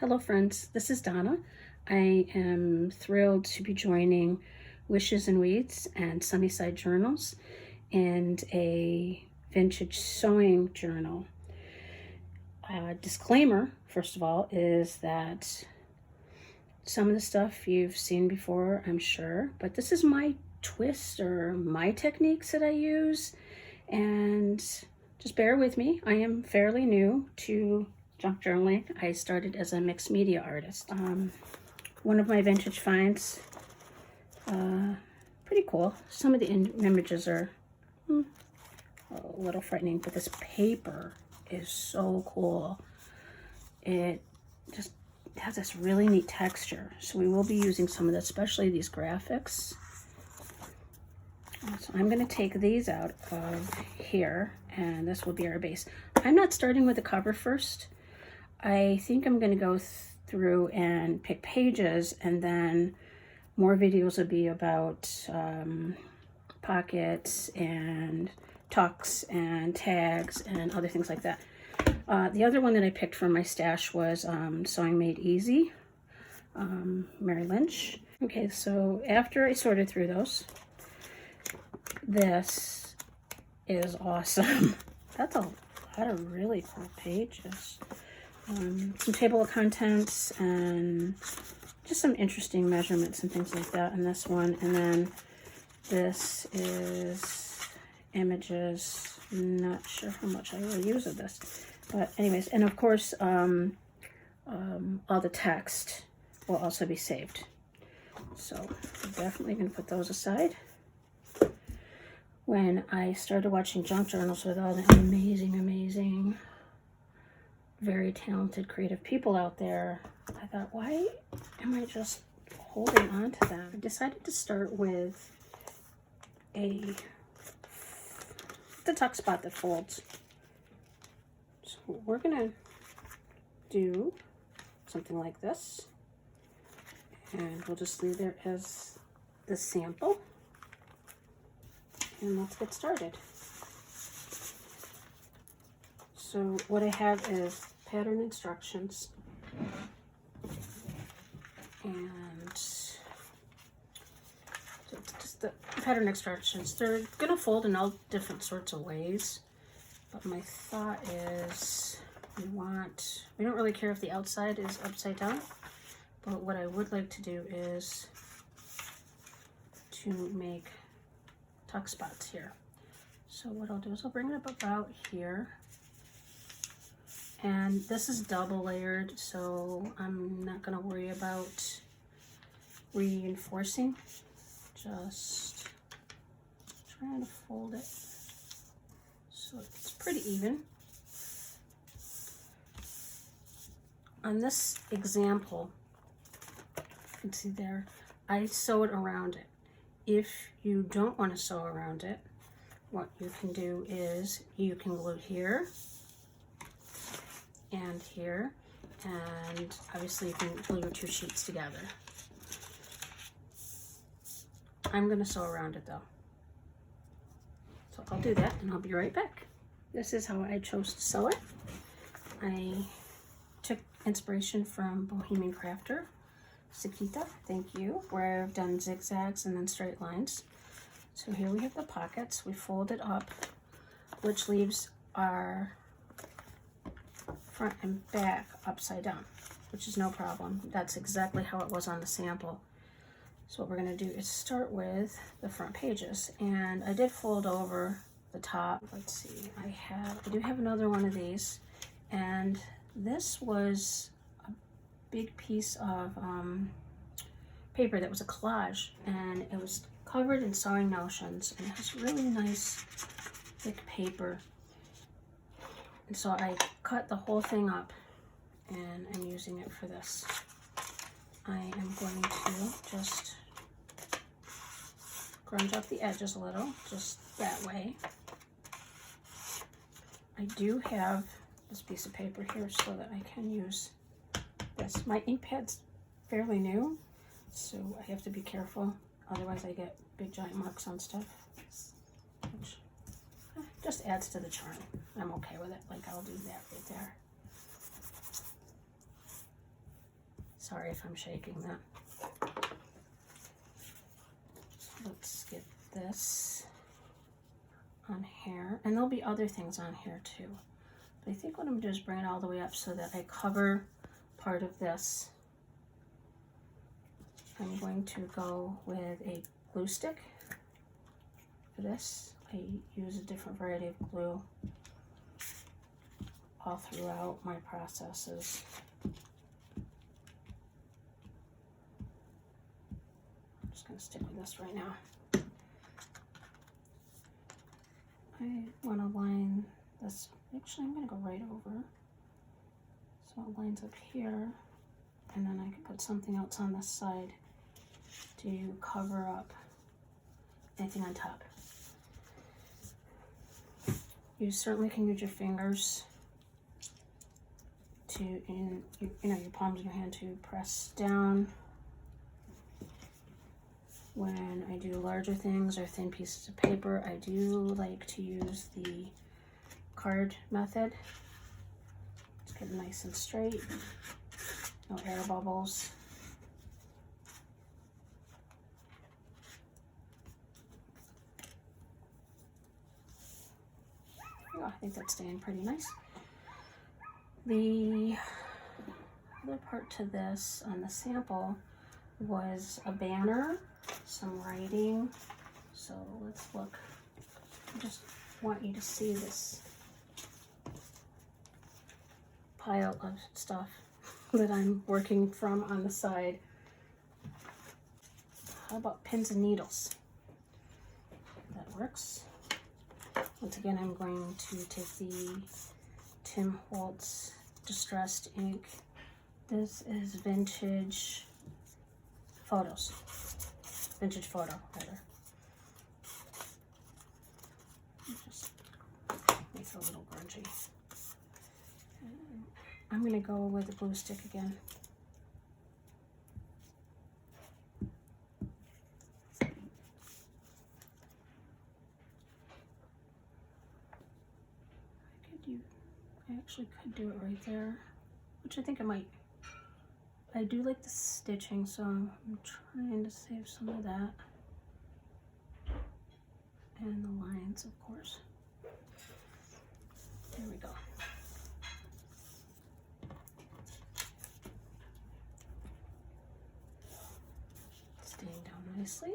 Hello friends, this is Donna. I am thrilled to be joining Wishes and Weeds and Sunnyside Journals and a vintage sewing journal. Disclaimer, first of all, is that some of the stuff you've seen before, I'm sure, but this is my twist or my techniques that I use, and just bear with me. I am fairly new to junk journaling. I started as a mixed media artist. One of my vintage finds, pretty cool. Some of the images are a little frightening, but this paper is so cool. It just has this really neat texture. So we will be using some of that, especially these graphics. So I'm going to take these out of here, and this will be our base. I'm not starting with the cover first. I think I'm going to go through and pick pages, and then more videos will be about pockets and tucks and tags and other things like that. The other one that I picked from my stash was Sewing Made Easy, Mary Lynch. Okay, so after I sorted through those, this is awesome. That's a lot of really cool pages. Some table of contents and just some interesting measurements and things like that in this one. And then this is images. Not sure how much I will use of this, but anyways, and of course all the text will also be saved, so I'm definitely going to put those aside. When I started watching junk journals with all the amazing, very talented, creative people out there, I thought, why am I just holding on to them? I decided to start with the tuck spot that folds. So we're gonna do something like this, and we'll just leave it as the sample, and let's get started. So what I have is pattern instructions, and just the pattern instructions. They're gonna fold in all different sorts of ways, but my thought is we don't really care if the outside is upside down, but what I would like to do is to make tuck spots here. So what I'll do is I'll bring it up about here. And this is double layered, so I'm not going to worry about reinforcing. Just trying to fold it so it's pretty even. On this example, you can see there, I sewed around it. If you don't want to sew around it, what you can do is you can glue here and here, and obviously you can glue your two sheets together. I'm going to sew around it though, so I'll do that and I'll be right back. This is how I chose to sew it. I took inspiration from Bohemian Crafter, Sakita, thank you, where I've done zigzags and then straight lines. So here we have the pockets. We fold it up, which leaves our front and back upside down, which is no problem. That's exactly how it was on the sample. So what we're going to do is start with the front pages, and I did fold over the top. Let's see, I do have another one of these, and this was a big piece of paper that was a collage, and it was covered in sewing notions, and it has really nice thick paper. And so I cut the whole thing up, and I'm using it for this. I am going to just grunge up the edges a little, just that way. I do have this piece of paper here so that I can use this. My ink pad's fairly new, so I have to be careful, otherwise I get big giant marks on stuff, which just adds to the charm. I'm okay with it. Like, I'll do that right there. Sorry if I'm shaking that. So let's get this on here. And there'll be other things on here too. But I think what I'm going to do is bring it all the way up so that I cover part of this. I'm going to go with a glue stick for this. I use a different variety of glue all throughout my processes. I'm just going to stick with this right now. I want to line this. Actually, I'm going to go right over. So it lines up here. And then I can put something else on this side to cover up anything on top. You certainly can use your fingers to, your palms of your hand to press down. When I do larger things or thin pieces of paper, I do like to use the card method. Let's get it nice and straight. No air bubbles. Oh, I think that's staying pretty nice. The other part to this on the sample was a banner, some writing. So let's look. I just want you to see this pile of stuff that I'm working from on the side. How about pins and needles? That works. Once again, I'm going to take the Tim Holtz Distressed ink. This is vintage photos. Vintage photo, rather. Just make it a little grungy. I'm going to go with the glue stick again. I actually could do it right there, which I think I might. I do like the stitching, so I'm trying to save some of that. And the lines, of course. There we go. Staying down nicely.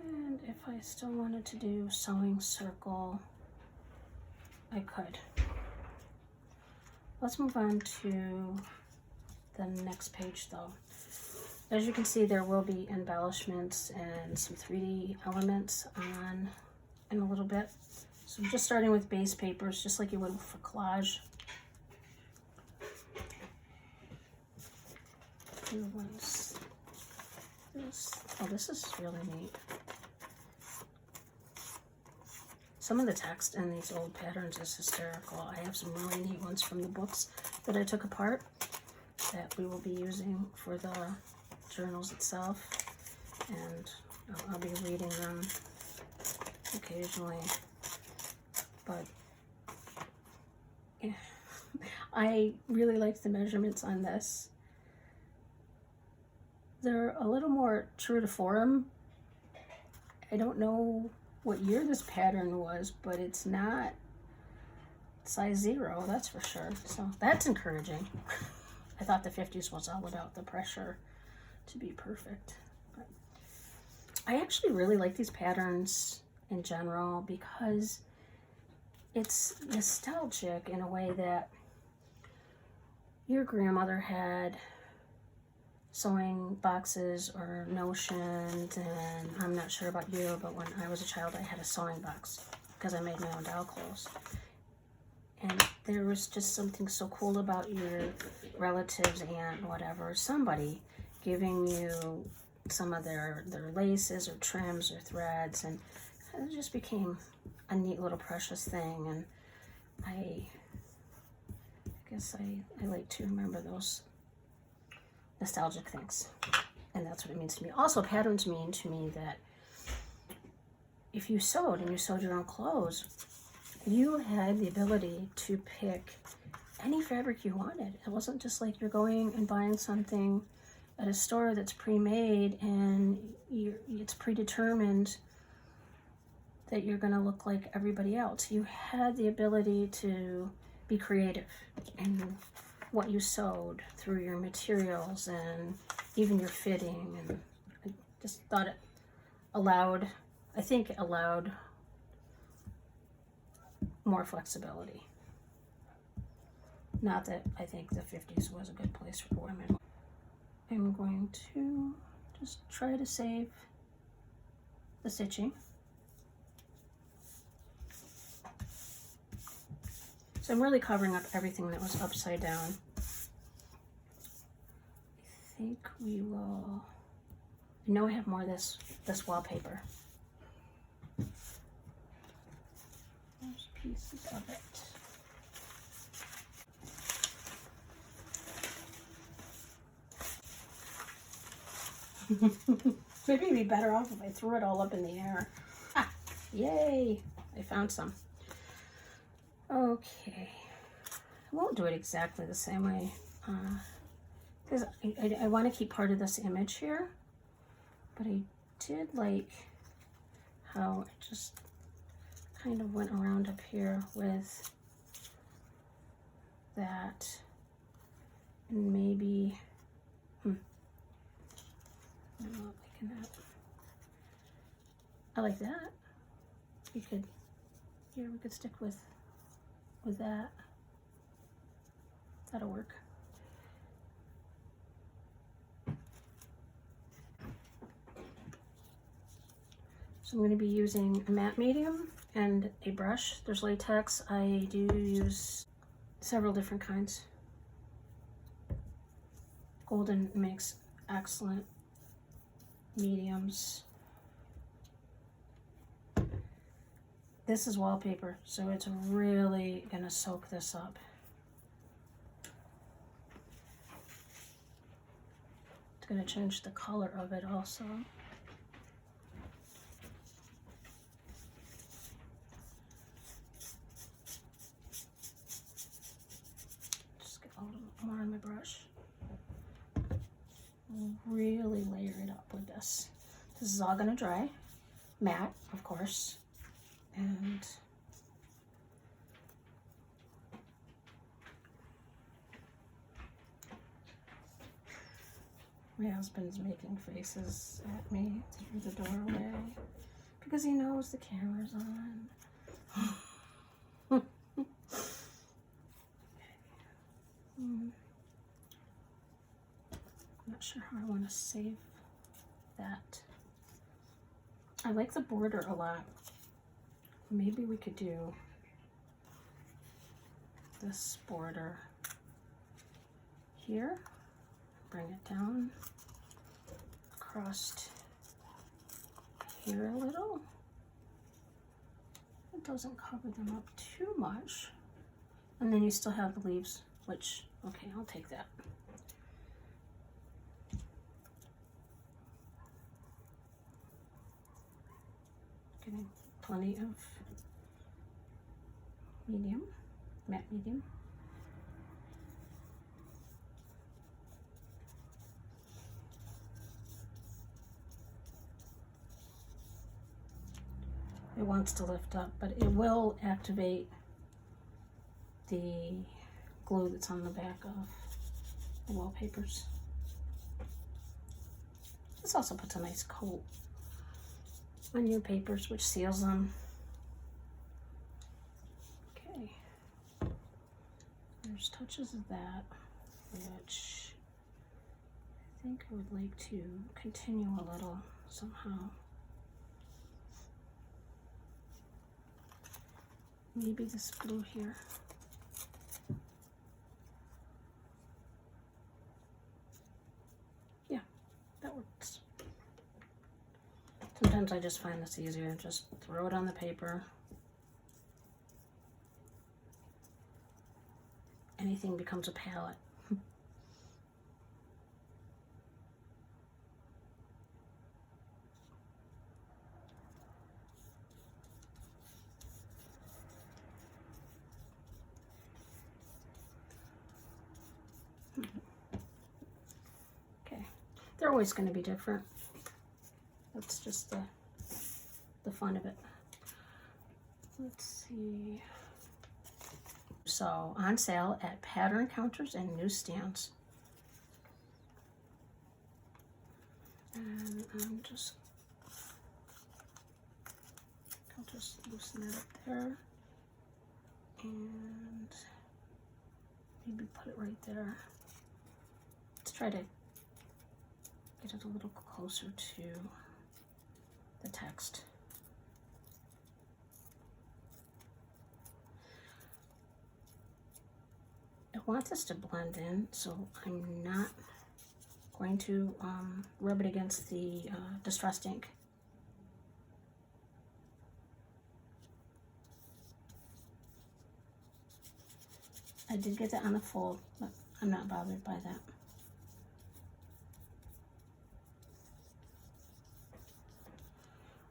And if I still wanted to do sewing circle, I could. Let's move on to the next page though. As you can see, there will be embellishments and some 3D elements on in a little bit. So I'm just starting with base papers, just like you would for collage. And once this, oh, this is really neat. Some of the text in these old patterns is hysterical. I have some really neat ones from the books that I took apart that we will be using for the journals itself. And I'll be reading them occasionally. But yeah, I really liked the measurements on this. They're a little more true to form. I don't know what year this pattern was, but it's not size 0, that's for sure. So that's encouraging. I thought the 50s was all about the pressure to be perfect. But I actually really like these patterns in general because it's nostalgic in a way that your grandmother had sewing boxes or notions, and I'm not sure about you, but when I was a child I had a sewing box because I made my own doll clothes. And there was just something so cool about your relatives, aunt, whatever, somebody giving you some of their laces or trims or threads, and it just became a neat little precious thing. And I guess I like to remember those nostalgic things, and that's what it means to me. Also, patterns mean to me that if you sewed and you sewed your own clothes, you had the ability to pick any fabric you wanted. It wasn't just like you're going and buying something at a store that's pre-made and it's predetermined that you're going to look like everybody else. You had the ability to be creative in what you sewed through your materials and even your fitting. And I just thought it allowed, I think it allowed more flexibility. Not that I think the 50s was a good place for women. I'm going to just try to save the stitching. So I'm really covering up everything that was upside down. I think we will, I know I have more of this wallpaper. There's pieces of it. Maybe it'd be better off if I threw it all up in the air. Ah, yay! I found some. Okay. I won't do it exactly the same way because I want to keep part of this image here, but I did like how it just kind of went around up here with that, and maybe I'm not liking that. I like that. You could, here we could stick with that. That'll work. So I'm going to be using a matte medium and a brush. There's latex. I do use several different kinds. Golden makes excellent mediums. This is wallpaper, so it's really gonna soak this up. It's gonna change the color of it also. Just get a little more on my brush. Really layer it up with this. This is all gonna dry. Matte, of course. And my husband's making faces at me through the doorway because he knows the camera's on. I'm not sure how I want to save that. I like the border a lot. Maybe we could do this border here, bring it down across here a little. It doesn't cover them up too much. And then you still have the leaves, which, okay, I'll take that. Getting plenty of medium, matte medium. It wants to lift up, but it will activate the glue that's on the back of the wallpapers. This also puts a nice coat on your papers, which seals them. Okay, there's touches of that, which I think I would like to continue a little somehow. Maybe this blue here. Yeah, that works. Sometimes I just find this easier. Just throw it on the paper. Anything becomes a palette. They're always going to be different. That's just the fun of it. Let's see. So on sale at pattern counters and newsstands. And I'll just loosen that up there and maybe put it right there. Let's try to get it a little closer to the text. I want this to blend in, so I'm not going to rub it against the distressed ink. I did get that on the fold, but I'm not bothered by that.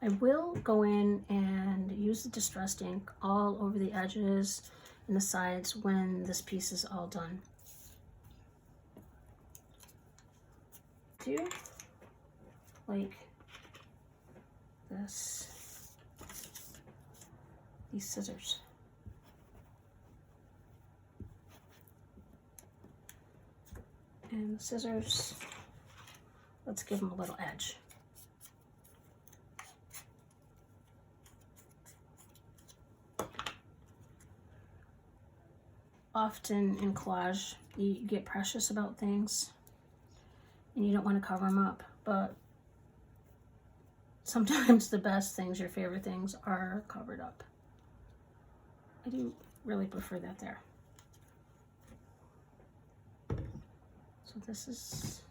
I will go in and use the distressed ink all over the edges and the sides when this piece is all done. Do like this, these scissors. And the scissors, let's give them a little edge. Often in collage, you get precious about things and you don't want to cover them up, but sometimes the best things, your favorite things, are covered up. I do really prefer that there. So this is,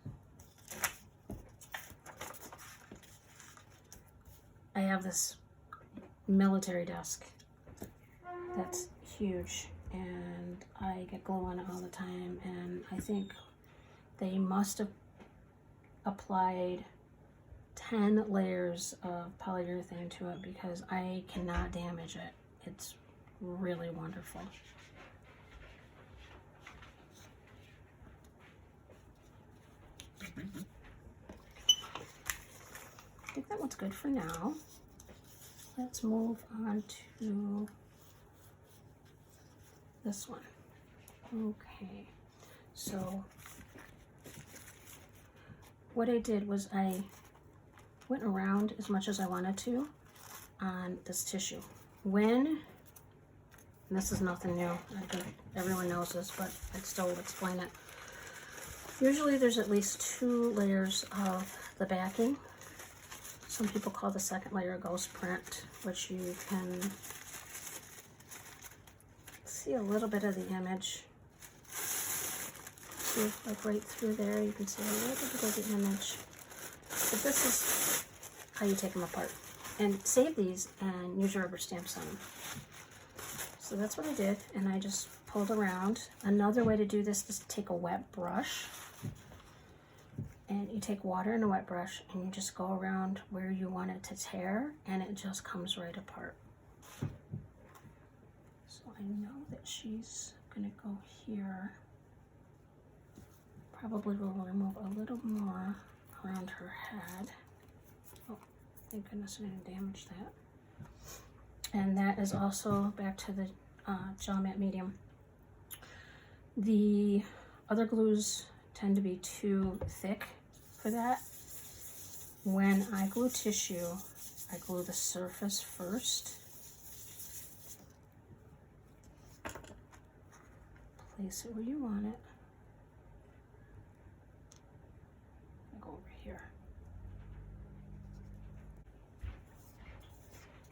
I have this military desk that's huge and I get glue on it all the time, and I think they must have applied 10 layers of polyurethane to it because I cannot damage it. It's really wonderful. I think that one's good for now. Let's move on to this one. Okay, so what I did was I went around as much as I wanted to on this tissue. And this is nothing new, everyone knows this, but I'd still explain it. Usually there's at least 2 layers of the backing. Some people call the second layer ghost print, which you can see a little bit of the image. See, like right through there, you can see a little bit of the image. But this is how you take them apart. And save these and use your rubber stamps on them. So that's what I did, and I just pulled around. Another way to do this is to take a wet brush. And you take water and a wet brush and you just go around where you want it to tear, and it just comes right apart. So I know that she's gonna go here. Probably will remove a little more around her head. Oh, thank goodness I didn't damage that. And that is also back to the gel matte medium. The other glues tend to be too thick for that. When I glue tissue, I glue the surface first. Place it where you want it. I'll go over here.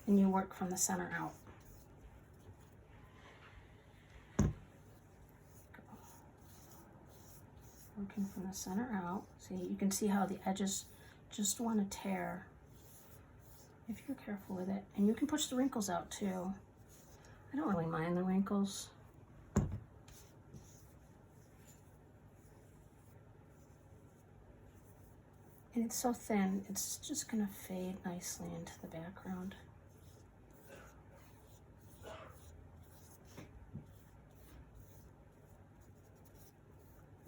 And you work from the center out. Working from the center out. See, you can see how the edges just want to tear if you're careful with it. And you can push the wrinkles out too. I don't really mind the wrinkles. And it's so thin, it's just gonna fade nicely into the background.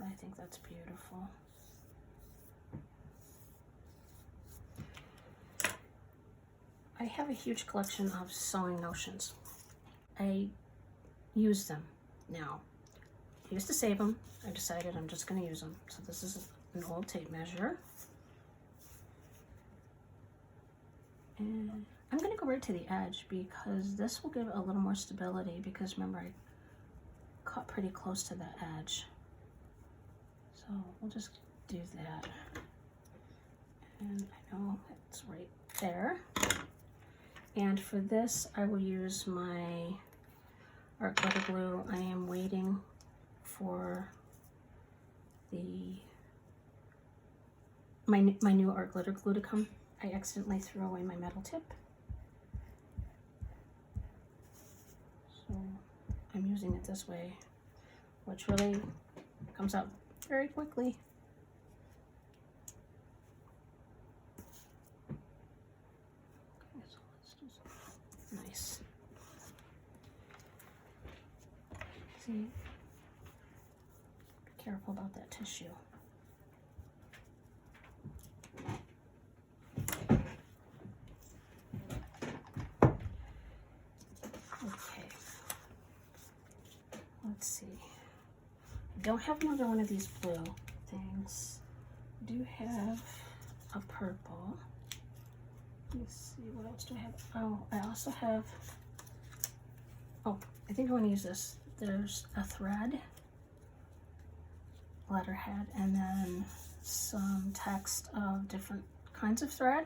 I think that's beautiful. I have a huge collection of sewing notions. I use them now. I used to save them. I decided I'm just going to use them. So this is an old tape measure. And I'm going to go right to the edge because this will give a little more stability, because remember I cut pretty close to the edge. So we'll just do that. And I know it's right there. And for this, I will use my art glitter glue. I am waiting for my new art glitter glue to come. I accidentally threw away my metal tip, so I'm using it this way, which really comes out very quickly. Okay, so let's do something nice. See, be careful about that tissue. Okay, let's see. I don't have another one of these blue things. I do have a purple. Let's see, what else do I have? Oh, I also have, oh, I think I want to use this. There's a thread, letterhead, and then some text of different kinds of thread.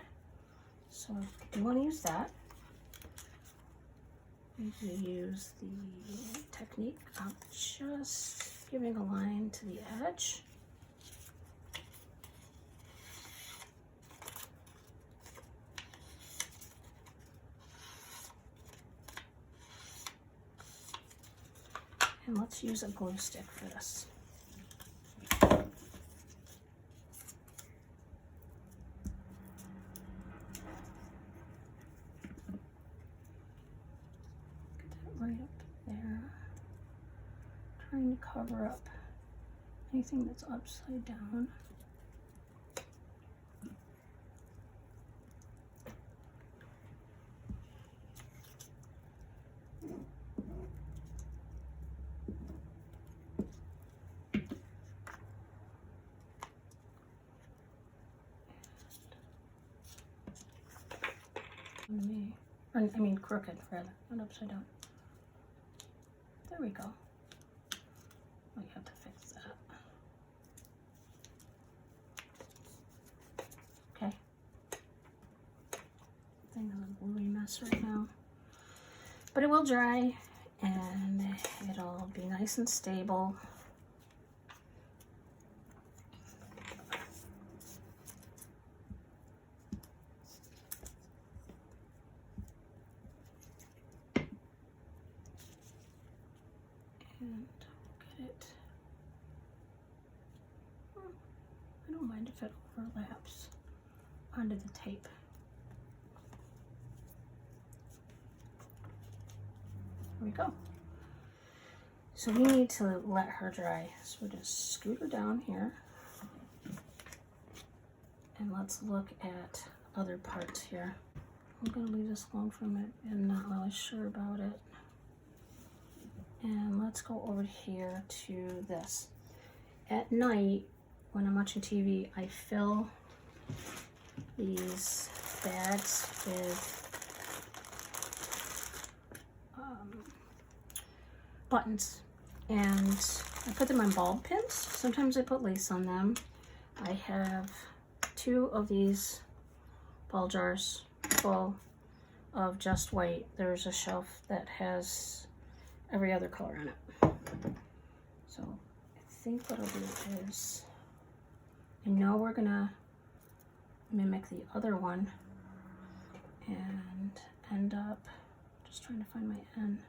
So I do want to use that. I use the technique of just giving a line to the edge. And let's use a glue stick for this. Get that right up there. Trying to cover up anything that's upside down. I mean crooked, rather, not upside down. There we go. We have to fix that. Okay. Thing is a gluey mess right now. But it will dry and it'll be nice and stable. And get it. I don't mind if it overlaps onto the tape. There we go. So we need to let her dry. So we'll just scoot her down here. And let's look at other parts here. I'm going to leave this alone for a minute. I'm not really sure about it. And let's go over here to this. At night, when I'm watching TV, I fill these bags with buttons, and I put them on bulb pins. Sometimes I put lace on them. I have 2 of these ball jars full of just white. There's a shelf that has every other color on it. So I think what I'll do is, I know we're gonna mimic the other one and end up just trying to find my N.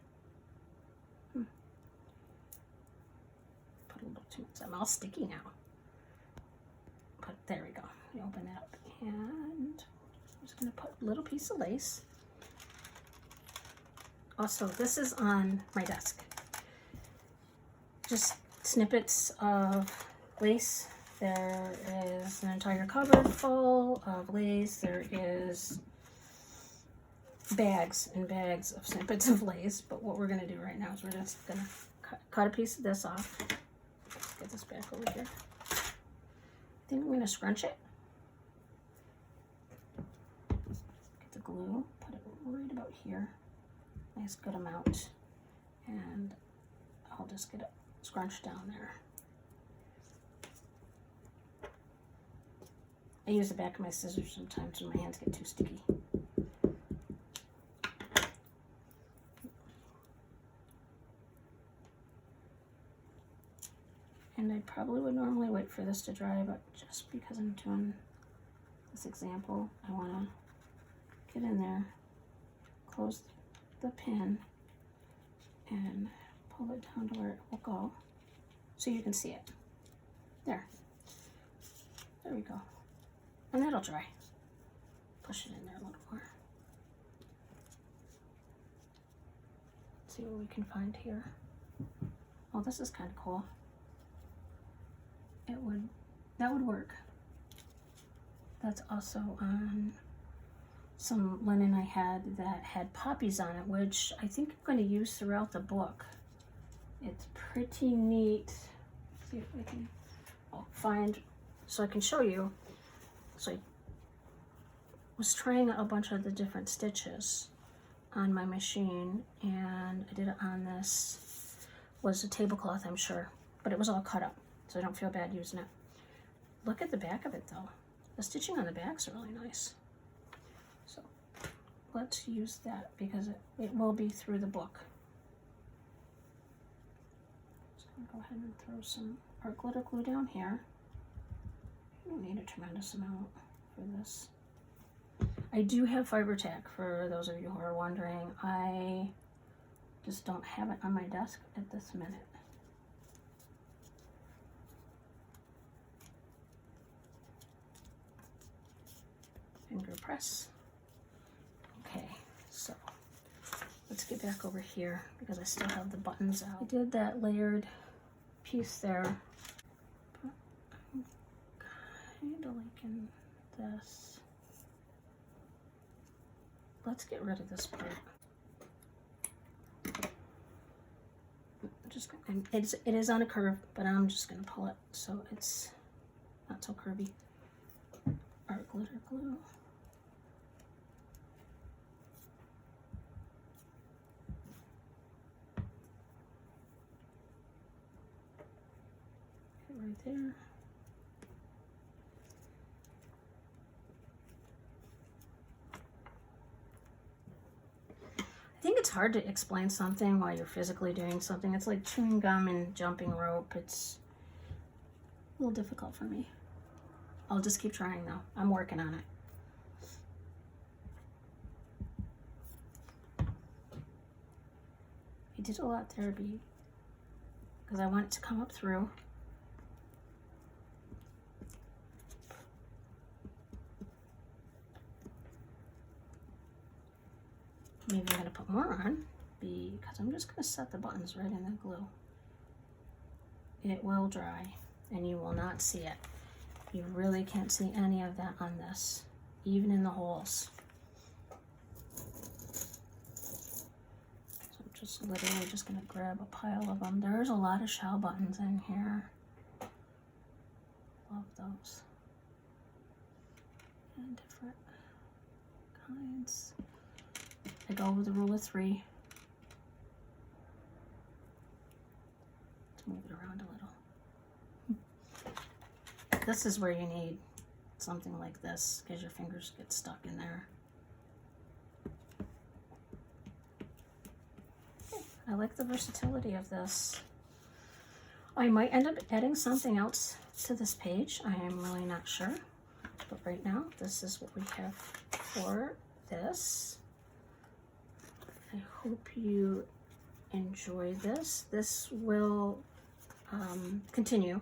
Put a little too much. I'm all sticky now. But there we go. You open it up, and I'm just gonna put a little piece of lace. Also, this is on my desk. Just snippets of lace. There is an entire cupboard full of lace. There is bags and bags of snippets of lace, but what we're going to do right now is we're just going to cut a piece of this off. Get this back over here. I think I'm going to scrunch it. Get the glue, put it right about here. Nice good amount. And I'll just get it scrunched down there. I use the back of my scissors sometimes when my hands get too sticky. And I probably would normally wait for this to dry, but just because I'm doing this example, I want to get in there, close the pin, and pull it down to where it will go so you can see it. There. There we go. And that'll dry. Push it in there a little more. Let's see what we can find here. Oh, this is kind of cool. That would work. That's also on some linen I had that had poppies on it, which I think I'm going to use throughout the book. It's pretty neat. Let's see if I can find, so I can show you. So I was trying a bunch of the different stitches on my machine, and I did it on this, was a tablecloth, I'm sure, but it was all cut up, so I don't feel bad using it. Look at the back of it though. The stitching on the backs are really nice. So let's use that because it will be through the book. So I'm gonna go ahead and throw some art glitter glue down here. You don't need a tremendous amount for this. I do have fiber tack for those of you who are wondering. I just don't have it on my desk at this minute. Finger press. Okay, so let's get back over here because I still have the buttons out. I did that layered piece there. But I'm kind of liking this. Let's get rid of this part. Just it is on a curve, but I'm just gonna pull it so it's not so curvy. Art glitter glue. Right there. I think it's hard to explain something while you're physically doing something. It's like chewing gum and jumping rope. It's a little difficult for me. I'll just keep trying though. I'm working on it. I did a lot there because I want it to come up through. Maybe I'm going to put more on because I'm just going to set the buttons right in the glue. It will dry and you will not see it. You really can't see any of that on this, even in the holes. So I'm just literally just going to grab a pile of them. There's a lot of shell buttons in here. Love those. And different kinds. I go with the rule of 3. Let's move it around a little. This is where you need something like this because your fingers get stuck in there. Okay. I like the versatility of this. I might end up adding something else to this page. I am really not sure. But right now, this is what we have for this. I hope you enjoy this. This will continue.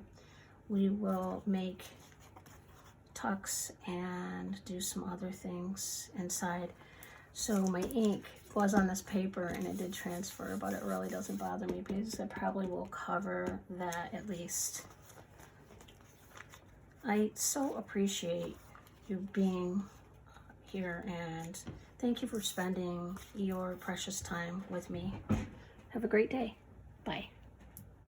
We will make tucks and do some other things inside. So my ink was on this paper and it did transfer, but it really doesn't bother me because it probably will cover that at least. I so appreciate you being here, and thank you for spending your precious time with me. Have a great day. Bye.